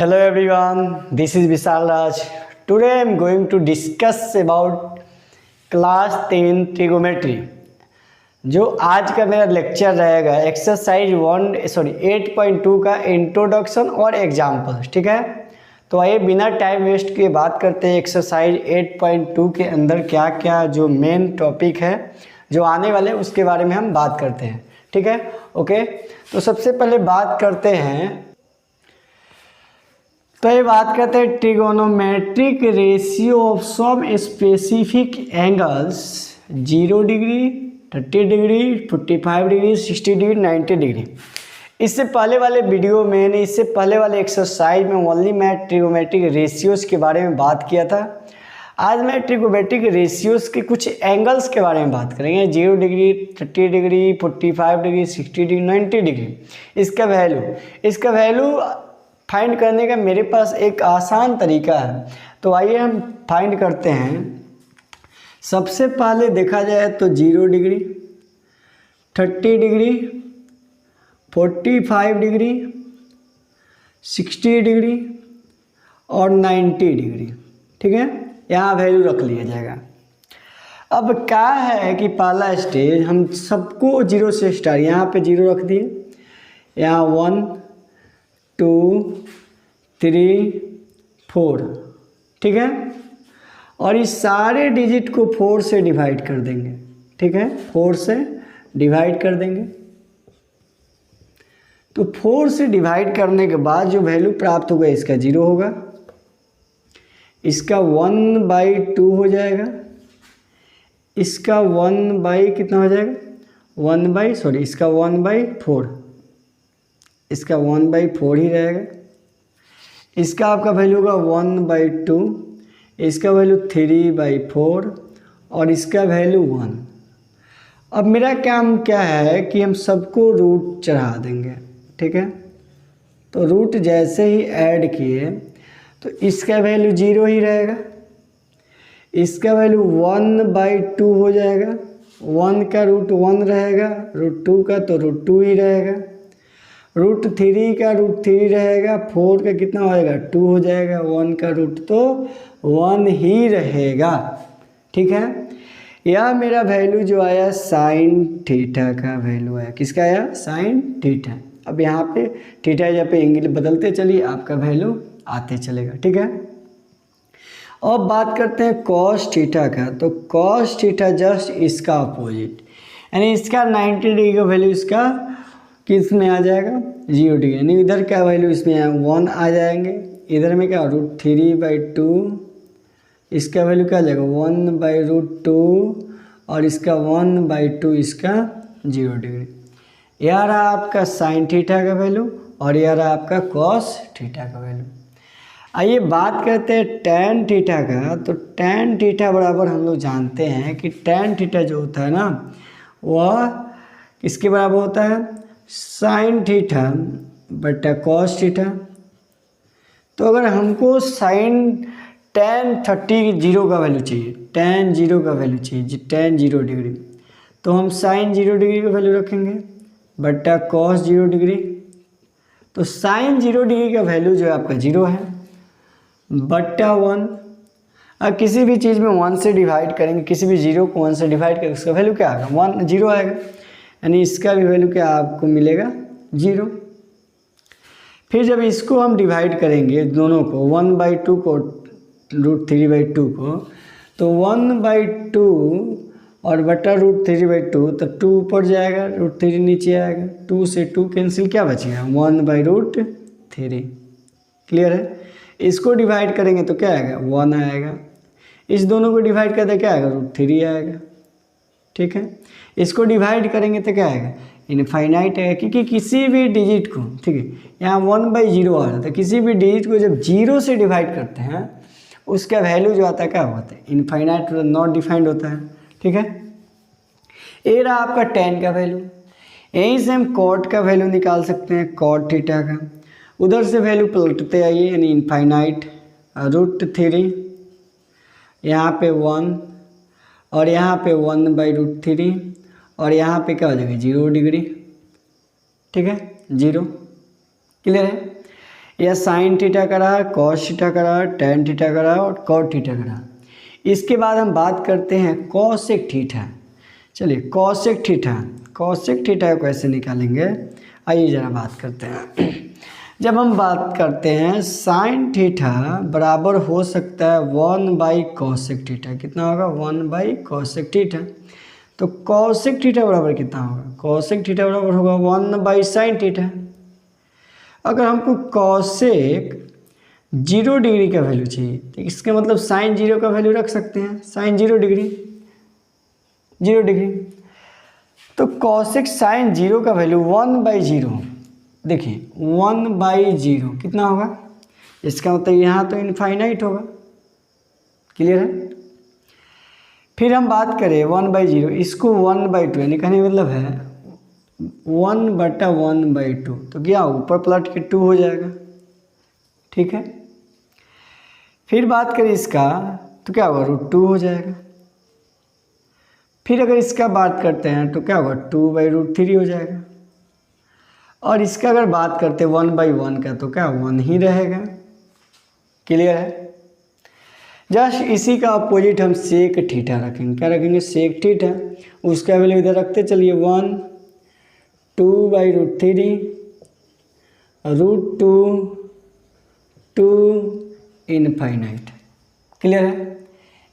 Hello everyone, this is Vishal Raj. Today I am going to discuss about class 10 trigonometry. जो आज का मेरा lecture रहेगा exercise 8.2 का इंट्रोडक्शन और एग्जाम्पल्स, ठीक है। तो आइए बिना टाइम वेस्ट किए बात करते हैं एक्सरसाइज 8.2 के अंदर क्या क्या जो मेन टॉपिक है जो आने वाले उसके बारे में हम बात करते हैं, ठीक है। ओके, तो सबसे पहले बात करते हैं trigonometric ratio of some specific angles 0 degree, 30 degree, 45 degree, 60 degree, 90 degree. इससे पहले वाले वीडियो में इससे पहले वाले एक्सरसाइज में ओनली मैं ट्रिगोनोमेट्रिक रेशियोज़ के बारे में बात किया था। आज मैं ट्रिगोनोमेट्रिक रेशियोज़ के कुछ एंगल्स के बारे में बात करेंगे। 0 degree, 30 degree, 45 degree, 60 degree, 90 degree. इसका वैल्यू फाइंड करने का मेरे पास एक आसान तरीका है। तो आइए हम फाइंड करते हैं। सबसे पहले देखा जाए तो 0 डिग्री, 30 डिग्री, 45 डिग्री, 60 डिग्री और 90 डिग्री, ठीक है। यहाँ वैल्यू रख लिया जाएगा। अब क्या है कि पहला स्टेज हम सबको 0 से स्टार्ट, यहाँ पे 0 रख दिए, यहाँ 1 2 3 4, ठीक है। और इस सारे डिजिट को 4 से डिवाइड कर देंगे, ठीक है। 4 से डिवाइड कर देंगे। तो 4 से डिवाइड करने के बाद जो वैल्यू प्राप्त होगा इसका 0 होगा, इसका 1/2 हो जाएगा, इसका 1 कितना हो जाएगा, इसका 1/4, इसका 1/4 ही रहेगा। इसका आपका वैल्यू होगा 1/2, इसका वैल्यू 3/4 और इसका वैल्यू 1। अब मेरा काम क्या है कि हम सबको रूट चढ़ा देंगे, ठीक है। तो रूट जैसे ही ऐड किए तो इसका वैल्यू 0 ही रहेगा, इसका वैल्यू 1/2 हो जाएगा, 1 का रूट 1 रहेगा, रूट 2 का तो रूट 2 ही रहेगा, रूट 3 का रूट 3 रहेगा, 4 का कितना हो जाएगा 2 हो जाएगा, 1 का रूट तो 1 ही रहेगा, ठीक है। यह मेरा वैल्यू जो आया साइन थीटा का वैल्यू आया। किसका आया? Sine theta. अब यहाँ पे थीटा जहाँ पे एंगल बदलते चलिए आपका वैल्यू आते चलेगा, ठीक है। अब बात करते हैं कॉस थीटा का। तो कॉस थीटा जस्ट इसका अपोजिट, यानी इसका 90 डिग्री का वैल्यू इसका किस में आ जाएगा 0 डिग्री, यानी इधर क्या वैल्यू इसमें 1 आ जाएंगे, इधर में क्या √3/2, इसका वैल्यू क्या आ जाएगा 1/√2 और इसका 1/2 इसका 0 डिग्री। यह रहा आपका साइन थीटा का वैल्यू और यह रहा आपका कॉस थीटा का वैल्यू। आइए बात करते हैं टैन थीटा का। तो टैन थीटा बराबर हम लोग जानते हैं कि टैन थीटा जो होता है ना वह किसके बराबर होता है, साइन थीटा बटा कॉस थीटा। तो अगर हमको साइन tan 0 का वैल्यू चाहिए, tan 0 का वैल्यू चाहिए, tan 0 डिग्री, तो हम साइन 0 डिग्री का वैल्यू रखेंगे बटा कॉस 0 डिग्री। तो साइन 0 डिग्री का वैल्यू जो है आपका 0 है बटा 1। अब किसी भी चीज़ में 1 से डिवाइड करेंगे, किसी भी 0 को 1 से डिवाइड करेंगे, उसका वैल्यू क्या आएगा 1 0 आएगा, यानी इसका भी वैल्यू क्या आपको मिलेगा 0। फिर जब इसको हम डिवाइड करेंगे दोनों को, 1/2 को √3/2 को, तो 1/2 और बटा √3/2, तो 2 ऊपर जाएगा, √3 नीचे आएगा, 2 से 2 कैंसिल, क्या बचेगा 1/√3। क्लियर है। इसको डिवाइड करेंगे तो क्या आएगा 1 आएगा, इस दोनों को डिवाइड करते क्या आएगा √3 आएगा, ठीक है। इसको डिवाइड करेंगे तो क्या आएगा इनफाइनाइट है, क्योंकि किसी भी डिजिट को, ठीक है, यहाँ 1/0 आ रहा था, किसी भी डिजिट को जब 0 से डिवाइड करते हैं उसका वैल्यू जो आता है क्या होता है इनफाइनाइट, नॉट डिफाइंड होता है, ठीक है। ये रहा आपका tan का वैल्यू। यहीं से हम cot का वैल्यू निकाल सकते हैं, cot थीटा का। उधर से वैल्यू पलटते आइए, यानी इनफाइनाइट √3, यहाँ पे 1 और यहाँ पे 1/√3 और यहाँ पे क्या हो जाएगा 0 डिग्री, ठीक है 0। क्लियर है। या साइन थीटा का रहा, कॉस थीटा का रहा, टेन थीटा का रहा और कॉट थीटा का रहा। इसके बाद हम बात करते हैं कॉसेक थीटा। चलिए कॉसेक थीटा, कॉसेक थीटा को कैसे निकालेंगे आइए ज़रा बात करते हैं। जब हम बात करते हैं साइन थीटा बराबर हो सकता है 1/कॉसेक थीटा। कितना होगा? 1/कॉसेक थीटा। तो कॉसेक थीटा बराबर कितना होगा? कॉसेक थीटा बराबर होगा 1/साइन थीटा। अगर हमको कॉसेक 0 डिग्री का वैल्यू चाहिए तो इसका मतलब साइन 0 का वैल्यू रख सकते हैं, साइन 0 डिग्री, 0 डिग्री। तो कॉसेक साइन 0 का वैल्यू 1/0, देखिए 1/0 कितना होगा? इसका मतलब यहाँ तो इनफाइनाइट होगा। क्लियर है? फिर हम बात करें 1/0, इसको 1/2 यानी कहने मतलब है 1/1/2। तो क्या ऊपर पलट के 2 हो जाएगा। ठीक है, फिर बात करें इसका तो क्या होगा? √2 हो जाएगा। फिर अगर इसका बात करते हैं तो क्या होगा? 2/√3 हो जाएगा। और इसका अगर बात करते हैं 1/1 का तो क्या 1 ही रहेगा। क्लियर है? जस्ट इसी का अपोजिट हम सेक थीटा रखेंगे। क्या रखेंगे? Sec theta. उसका वैल्यू इधर रखते चलिए 1, 2/√3, √2, 2 इनफाइनाइट। क्लियर है?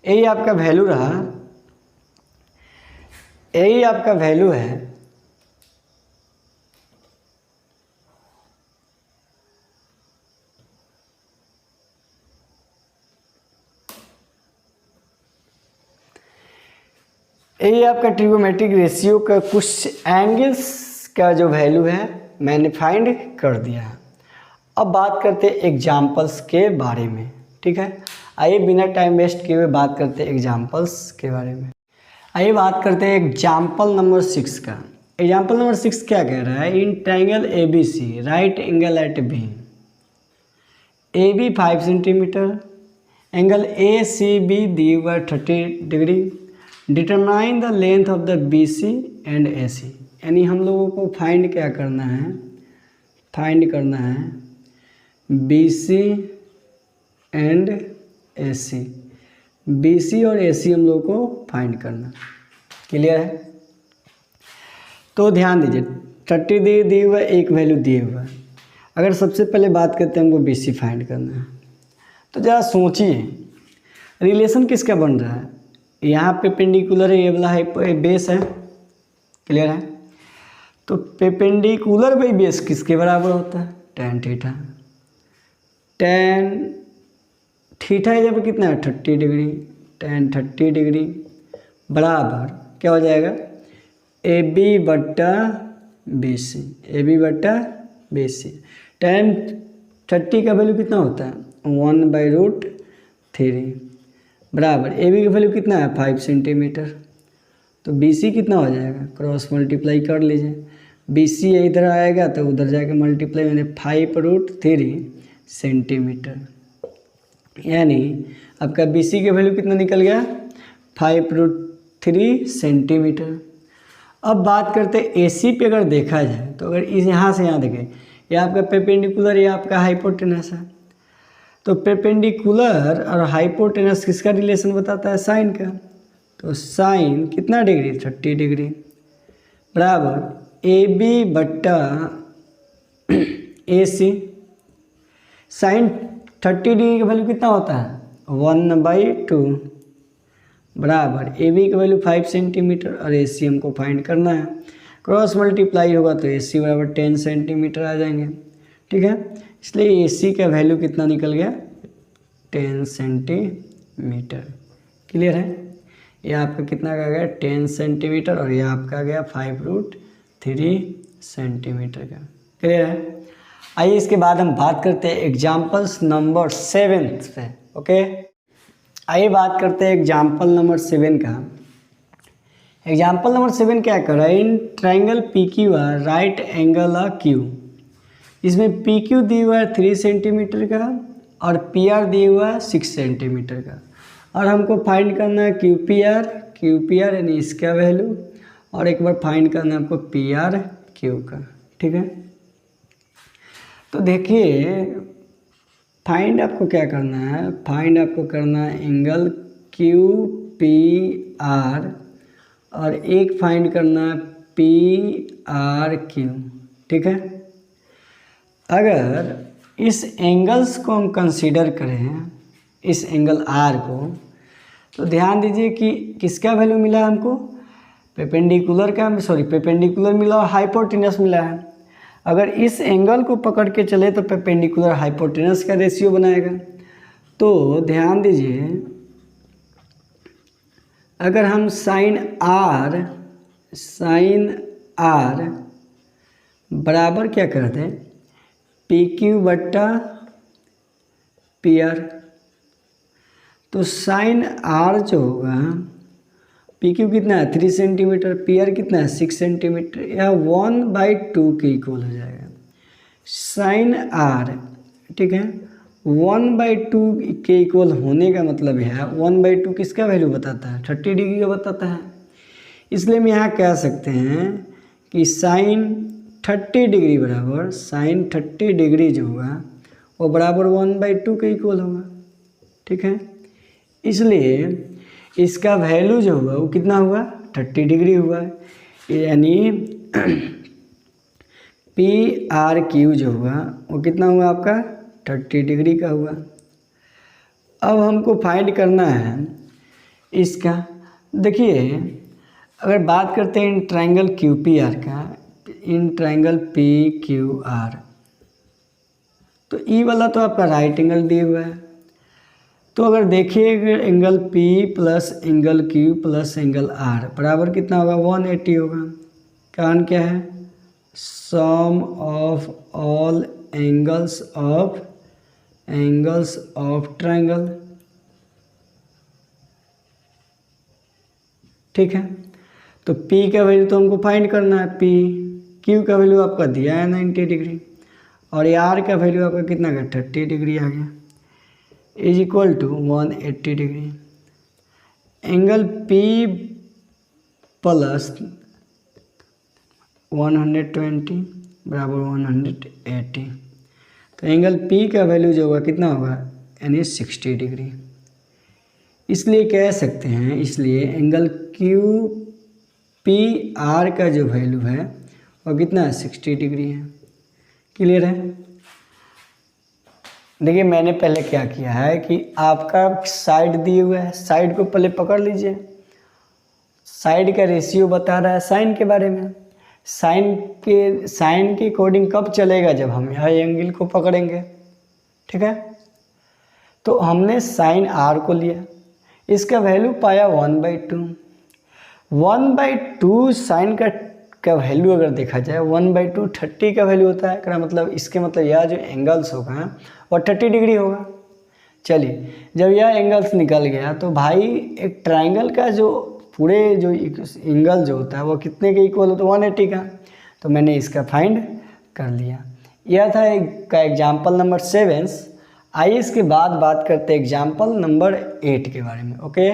यही आपका वैल्यू रहा, यही आपका वैल्यू है। यही आपका ट्रिगोमेट्रिक रेशियो का कुछ एंगल्स का जो वैल्यू है मैंने फाइंड कर दिया है। अब बात करते हैं एग्जाम्पल्स के बारे में। ठीक है, आइए बिना टाइम वेस्ट किए हुए बात करते हैं एग्जाम्पल्स के बारे में। आइए बात करते हैं एग्जाम्पल नंबर 6 का। एग्जाम्पल नंबर 6 क्या कह रहा है? In triangle ABC right angle at B, AB 5 centimetre, angle ACB दी हुआ 30 degree, determine the length of the BC and AC। यानी हम लोगों को फाइंड क्या करना है? फाइंड करना है BC एंड AC। BC और AC हम लोग को फाइंड करना। क्लियर है? तो ध्यान दीजिए 30 दिए हुआ, एक वैल्यू दिए हुआ। अगर सबसे पहले बात करते हैं हमको BC फाइंड करना है तो ज़रा सोचिए रिलेशन किसका बन रहा है? यहाँ पे पेंडिकुलर है, ये वाला है बेस है। क्लियर है? तो पेपेंडिकुलर बाई बेस किसके बराबर होता है? tan theta. tan थीटा जब कितना है? 30 डिग्री। tan 30 डिग्री बराबर क्या हो जाएगा? AB/BC, AB/BC। tan 30 का वैल्यू कितना होता है? 1/√3 बराबर AB का वैल्यू कितना है? 5 सेंटीमीटर। तो BC कितना हो जाएगा? क्रॉस मल्टीप्लाई कर लीजिए। BC इधर आएगा तो उधर जाके मल्टीप्लाई, मैंने 5√3 सेंटीमीटर। यानी आपका BC के वैल्यू कितना निकल गया? 5√3 सेंटीमीटर। अब बात करते हैं AC पे। अगर देखा जाए तो अगर इस यहाँ से यहाँ देखें, ये आपका पेपेंडिकुलर, ये आपका हाइपोटेनस है। तो पेपेंडिकुलर और हाइपोटेनस किसका रिलेशन बताता है? साइन का। तो साइन कितना डिग्री? 30 डिग्री बराबर AB/AC। साइन 30 डिग्री का वैल्यू कितना होता है? 1/2 बराबर AB का वैल्यू 5 सेंटीमीटर और AC हमको फाइंड करना है। क्रॉस मल्टीप्लाई होगा तो AC बराबर 10 सेंटीमीटर आ जाएंगे। ठीक है, इसलिए AC का वैल्यू कितना निकल गया? 10 सेंटीमीटर। क्लियर है? ये आपका कितना का गया? 10 सेंटीमीटर और ये आपका गया 5√3 सेंटीमीटर का। क्लियर है? आइए इसके बाद हम बात करते हैं एग्जाम्पल्स नंबर 7 पे। ओके, आइए बात करते हैं एग्जाम्पल नंबर 7 का। एग्जाम्पल नंबर 7 क्या कर रहा है? In triangle PQR right angle Q, इसमें PQ दिया हुआ है 3 सेंटीमीटर का और PR दिया हुआ है 6 सेंटीमीटर का। और हमको फाइंड करना है QPR यानी इसका वैल्यू, और एक बार फाइंड करना है हमको PRQ का। ठीक है, तो देखिए फाइंड आपको क्या करना है, फाइंड आपको करना है एंगल क्यू पी आर, और एक फाइंड करना है पी आर क्यू। ठीक है, अगर इस एंगल्स को हम कंसीडर करें, इस एंगल आर को, तो ध्यान दीजिए कि किसका वैल्यू मिला है हमको, पेपेंडिकुलर का, सॉरी पेपेंडिकुलर मिला और हाइपोटेनस मिला है। अगर इस एंगल को पकड़ के चले तो पेपेंडिकुलर हाइपोटेनस का रेशियो बनाएगा। तो ध्यान दीजिए, अगर हम साइन आर बराबर क्या करते हैं, पी क्यू बट्टा पी आर, तो साइन आर जो होगा, पी क्यू कितना है 3 सेंटीमीटर, पी आर कितना है 6 सेंटीमीटर, या 1/2 के इक्वल हो जाएगा। साइन आर, ठीक है, 1/2 के इक्वल होने का मतलब है 1/2 किसका वैल्यू बताता है, 30 डिग्री का बताता है। इसलिए हम यहाँ कह सकते हैं कि साइन 30 डिग्री बराबर, साइन 30 डिग्री जो होगा वो बराबर 1/2 के इक्वल होगा। ठीक है, इसलिए इसका वैल्यू जो हुआ वो कितना हुआ, 30 डिग्री हुआ, यानी पी आर क्यू जो हुआ वो कितना हुआ आपका 30 डिग्री का हुआ। अब हमको फाइंड करना है इसका, देखिए अगर बात करते हैं in triangle Q P R का, in triangle P Q R, तो ई वाला तो आपका राइट एंगल दिया हुआ है। तो अगर देखिए angle P plus angle Q plus angle R बराबर कितना होगा, 180 होगा। कारण क्या है, sum of all angles of triangle. ठीक है, तो P का वैल्यू तो हमको फाइंड करना है, P, Q का वैल्यू आपका दिया है 90 डिग्री, और R का वैल्यू आपका कितना का 30 डिग्री आ गया, is equal to 180 degree. Angle P plus 120 बराबर 180, तो एंगल P का वैल्यू जो होगा कितना होगा, यानी 60 डिग्री। इसलिए कह सकते हैं, इसलिए एंगल क्यू पी आर का जो वैल्यू है वो कितना है, 60 डिग्री है। क्लियर है। देखिए मैंने पहले क्या किया है कि आपका साइड दिए हुआ है, साइड को पहले पकड़ लीजिए, साइड का रेशियो बता रहा है साइन के बारे में। साइन के अकॉर्डिंग कब चलेगा, जब हम यहाँ एंगल को पकड़ेंगे। ठीक है, तो हमने साइन आर को लिया, इसका वैल्यू पाया 1/2। 1/2 साइन का वैल्यू अगर देखा जाए 1/2 30 का वैल्यू होता है, क्या मतलब, इसके मतलब यह जो एंगल्स होगा और 30 डिग्री होगा। चलिए जब यह एंगल्स निकल गया तो भाई एक ट्रायंगल का जो पूरे जो एंगल जो होता है वो कितने के इक्वल होता है, 180 का। तो मैंने इसका फाइंड कर लिया। यह था एग्जाम्पल नंबर 7। आइए इसके बाद बात करते हैं एग्जाम्पल नंबर 8 के बारे में। ओके,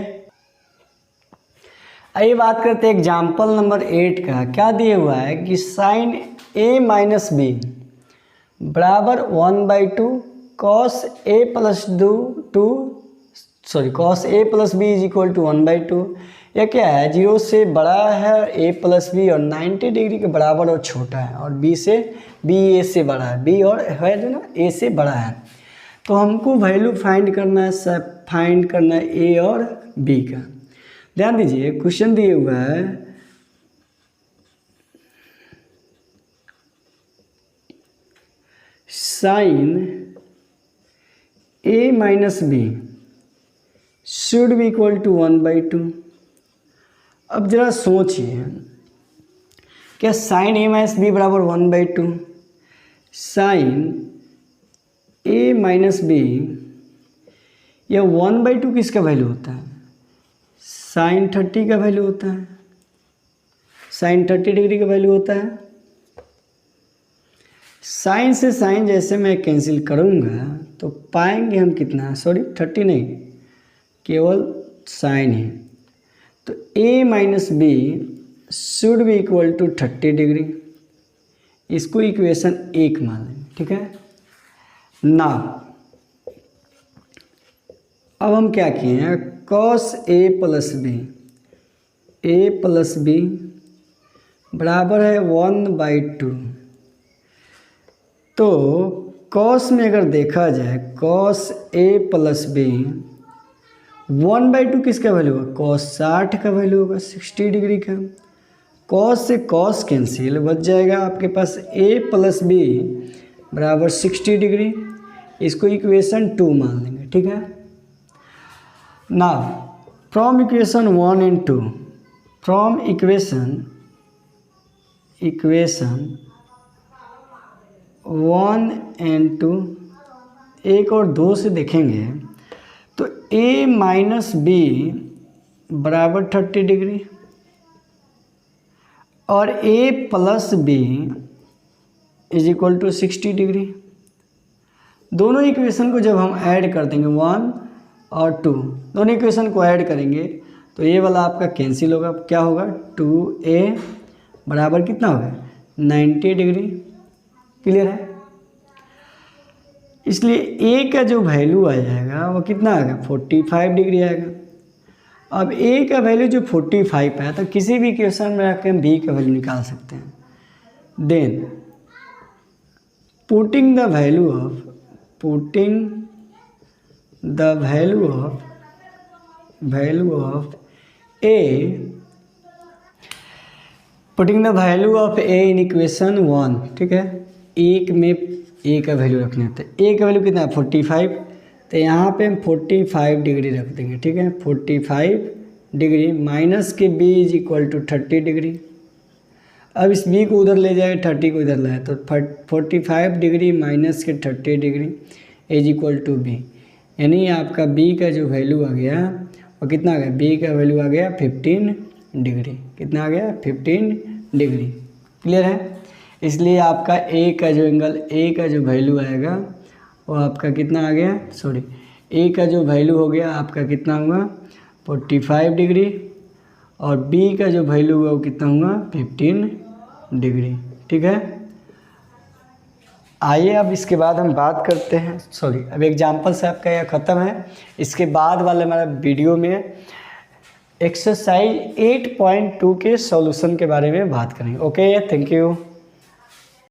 आइए बात करते हैं एग्जाम्पल नंबर 8 का। क्या दिया हुआ है कि साइन a माइनस बी बराबर 1/2 cos a plus cos a plus b is equal to 1/2। यह क्या है, 0 से बड़ा है a प्लस बी और 90 डिग्री के बराबर और छोटा है, और b a से बड़ा है, b और है जो ना a से बड़ा है। तो हमको वैल्यू फाइंड करना है a और b का। ध्यान दीजिए क्वेश्चन दिए हुआ है sine a minus b should be equal to 1/2। अब जरा सोचिए, क्या साइन a माइनस बी बराबर 1/2, साइन a माइनस बी, यह 1/2 किसका वैल्यू होता है, साइन 30 का वैल्यू होता है, साइन 30 डिग्री का वैल्यू होता है। साइन से साइन जैसे मैं कैंसिल करूँगा तो पाएंगे हम कितना, सॉरी 30 नहीं, केवल साइन है। तो a minus b should be equal to 30 degree. इसको इक्वेशन 1 मान लें। ठीक है ना, अब हम क्या किए हैं, कॉस ए प्लस बी बराबर है 1/2। तो कॉस में अगर देखा जाए कॉस ए प्लस बी 1/2 किसका वैल्यू होगा, कॉस 60 का वैल्यू होगा, 60 डिग्री का। कॉस से कॉस कैंसिल, बच जाएगा आपके पास a प्लस बी बराबर 60 डिग्री। इसको इक्वेशन 2 मान लेंगे, ठीक है। Now from equation 1 and 2, from equation 1 and 2, 1 और 2 से देखेंगे तो a माइनस बी बराबर 30 डिग्री और a plus b is equal to 60 degree. दोनों इक्वेशन को जब हम ऐड कर देंगे 1 और 2, दोनों इक्वेशन को ऐड करेंगे तो ये वाला आपका कैंसिल होगा। क्या होगा, 2a बराबर कितना होगा, 90 डिग्री। क्लियर है। इसलिए a का जो वैल्यू आ जाएगा वो कितना आएगा, 45 डिग्री आएगा। अब a का वैल्यू जो 45 है तो किसी भी इक्वेशन में रख के हम b का वैल्यू निकाल सकते हैं। Then putting the value of a in equation 1, ठीक है। एक में a का वैल्यू रखना है तो a का वैल्यू कितना है, 45। तो यहाँ पे हम 45 डिग्री रख देंगे, ठीक है। 45 डिग्री माइनस के b is equal to 30 degree. अब इस b को उधर ले जाए, 30 को इधर लाए तो 45 डिग्री माइनस के 30 degree is equal to b। यानी आपका b का जो वैल्यू आ गया वो कितना आ गया, b का वैल्यू आ गया 15 डिग्री। कितना आ गया, 15 डिग्री। क्लियर है। इसलिए आपका a का जो एंगल, a का जो वैल्यू आएगा वो आपका कितना आ गया, सॉरी a का जो वैल्यू हो गया आपका कितना हुआ, 45 डिग्री और b का जो वैल्यू हुआ वो कितना हुआ, 15 डिग्री। ठीक है। आइए अब इसके बाद हम बात करते हैं, सॉरी अब एग्जाम्पल से आपका यह ख़त्म है। इसके बाद वाले हमारा वीडियो में एक्सरसाइज 8.2 के सॉल्यूशन के बारे में बात करेंगे। Okay, thank you.